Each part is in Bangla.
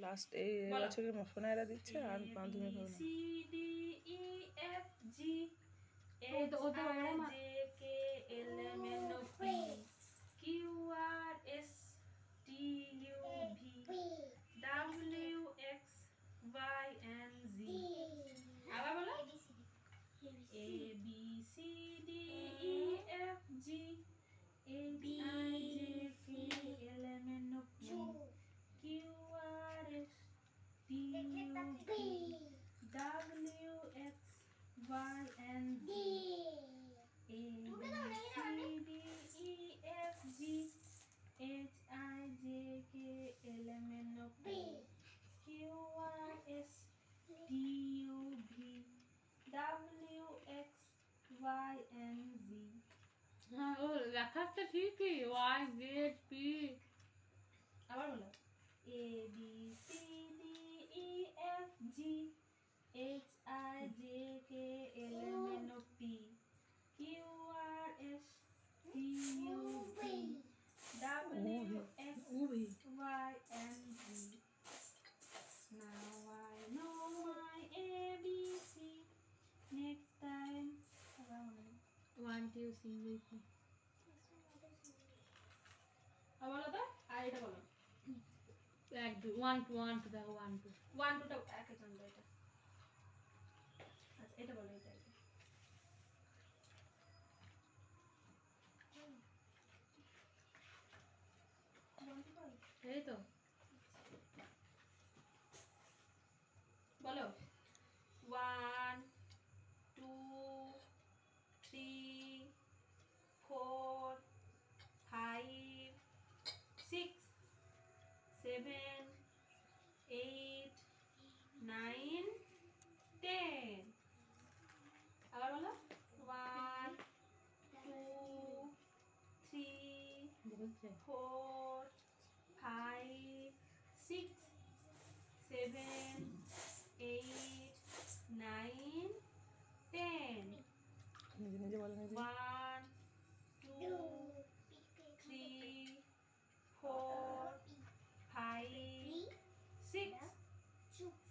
লাস্ট এই বছরের সোনাইরা দিচ্ছে আর মাধ্যমিক হবে না। C D E F G H I J K L M N O P Q R S T U V W X Y and Z. আবার বলো। A B C D E F G H I J K L M N O P Q R S T U V W X Y and Z. A B C D E F G H I J K L M N O P Q R S T U V W X Y and Z। হ্যাঁ ও লেখাটা ঠিকই ওয়াই জেড পি। আবার বলো। A B C D E F G H I J K L M N O P Q R S T U V W X Y and Z। Now I know my ABC. Next time. One two single কি আবার বলো তো। আর এটা বলো। এক দু ওয়ান টু দেখো ওয়ান টু 1 2 টা একে চন্দ্র এটা। আচ্ছা এটা বলো এটা। এই তো বলো। 1 2 3 4 5 6 7 8 9 10। আবার বলো। 1 2 3 বলছে 4 5 6 7 8 9 10। নিজে নিজে বলে নিজে 1 2 3 4 5 6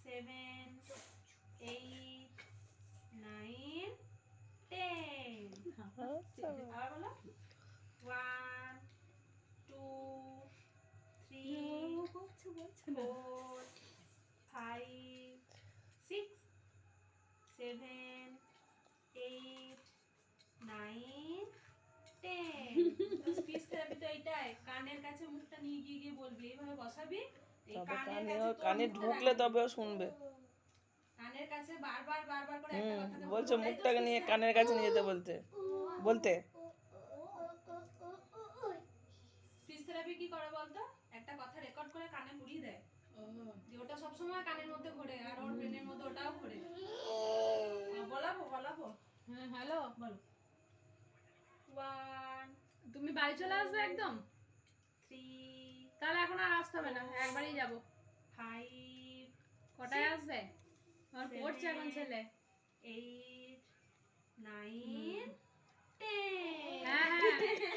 7 8 9 10। আচ্ছা আবার বলো। 1 2 3 4 5 6 7 8 9 10। স্পিচ থেরাপি তো এইটাই, কানের কাছে মুখটা নিয়ে গিয়ে গিয়ে বলবি, এইভাবে বসাবি, এই তবে কানের কানে কাছে তোর কানে মুখটা ঢুকলে রাখবি। তবেও শুনবে। কানের কাছে বারবার বারবার করে একটা কথাকে বলছে বলবি, মুখটাকে নিয়ে কানের কাছে নিয়ে যেতে বলতে স্পিচ থেরাপি কি করে বলতো, একটা কথা রেকর্ড করে কানে পুড়িয়ে দেয়, যে ওটা সবসময় কানের মধ্যে ঘোরে, আর ওর ব্রেনের মধ্যে ওটাও ঘোরে। বলাবো। হ্যাঁ হ্যালো বলো। 1 তুমি বাড়ি চলে আসবে একদম 3 তাহলে এখন আর আসতে হবে না একবারই যাব 5 কটায় আসবে আমার পড়ছে এখন ছেলে 8 9 10। হ্যাঁ হ্যাঁ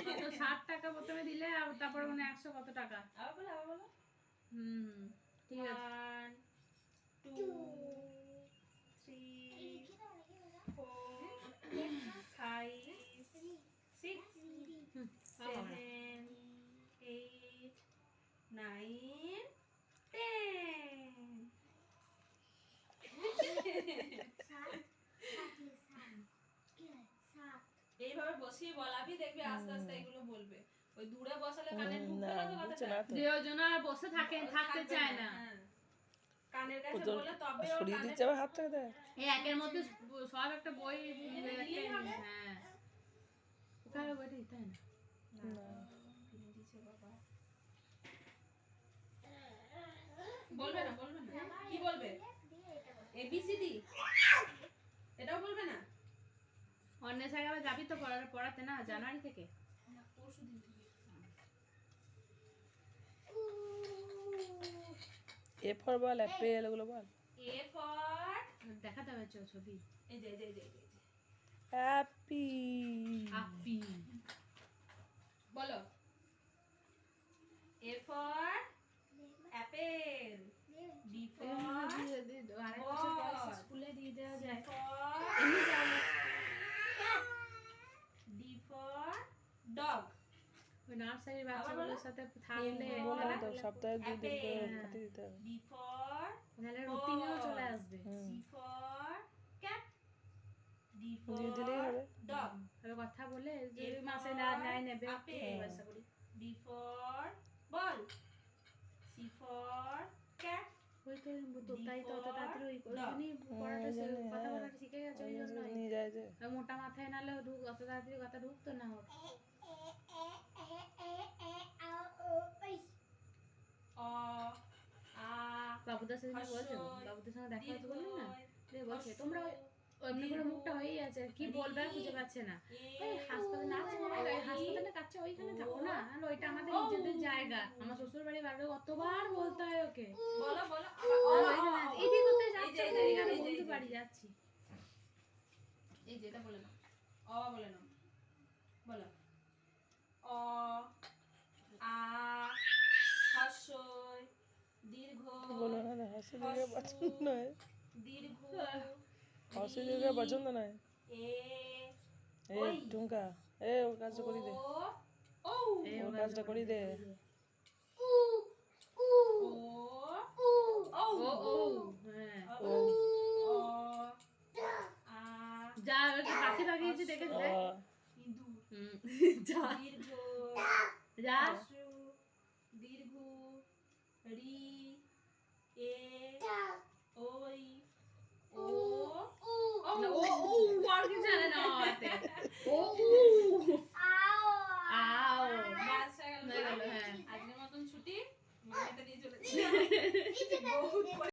কত 60 টাকা প্রথমে দিলে আর তারপর মানে 100 কত টাকা আবার বলো। ঠিক আছে 1 2 3 4 5 6 7 8 9 10। এইভাবে বসিয়ে বলাবি, দেখবি আস্তে আস্তে এগুলো বলবে। ওই দূরে বসালে কানে ঢুকবে না তো বুঝছে কথাটা। না তো দুজন আর বসে থাকতে চায় না হ্যাঁ। কানের কাছে বলে তবে ওর সরিয়ে কানে দিচ্ছে আবার হাতটাকে দেয় এই একের মধ্যে সব একটা বই হ্যাঁ কোথায় বইটা দিতে হয় না কিনে দিয়েছে বাবা। বলবে না কি বলবে? ABCD এটাও বলবে না। অন্য জায়গায় যাবি তো পড়াতে না জানুয়ারি থেকে পরশুদিন থেকে। এ ফর বল অ্যাপেল এগুলো বল। A for দেখাতে হবে ছবি এই যে হ্যাপি আপি বলো। A for apple সাথে থাকলে বললাম তো সপ্তাহে 2 দিন করে খেতে দিতে হবে। B for তাহলে রুটিনেও চলে আসবে। C for cat, D দিয়ে দিলেই for হবে। dog, তবে কথা বলে যদি A মাসে for না নেয় নেবে apple, পয়সা করি। B for ball, C for cat, ওই তো তাই তো অত তাড়াতাড়ি ওই জন্যই পড়াটা কথা বলাটা শিখে গেছে ওই জন্যই। নিয়ে যায় যে আর মোটা মাথায় নাহলে অত তাড়াতাড়ি কথা ঢুকতো না ওর। অ আ বাবুদার সাথে বলছো, বাবুদের সঙ্গে দেখা হচ্ছে বললেন না, বলছে তোমরা এমনি করে মুখটা হয়েই আছে, কি বলবে আর খুঁজে পাচ্ছে না। এই হাসপাতালে নাচছে, হাসপাতালে কাছে ওইখানে থাকো না, আর ওইটা আমাদের নিজেদের জায়গা, আমার শ্বশুর বাড়ি বাড়ি কতবার বলতে হয় ওকে। বলো বলো এদিকে কোথায় যাচ্ছি, এখানে বন্ধু বাড়ি যাচ্ছি। এই যে এটা বলে নাও, অ বলে নাও, বলো অ আ হর্ষই দীর্ঘ বলো না না হাসি দিকে পছন্দ নয়, দীর্ঘ হাসি দিকে পছন্দ নয়। এ এই টুঙ্কা ওর কাজটা করি দে, ও ওর কাজটা করি দে। ও ও ও ও হ্যাঁ ও অ আ যা পাখি পাখি দেখে আ, ইঁদুর যা দীর্ঘ যা হ্রস্ব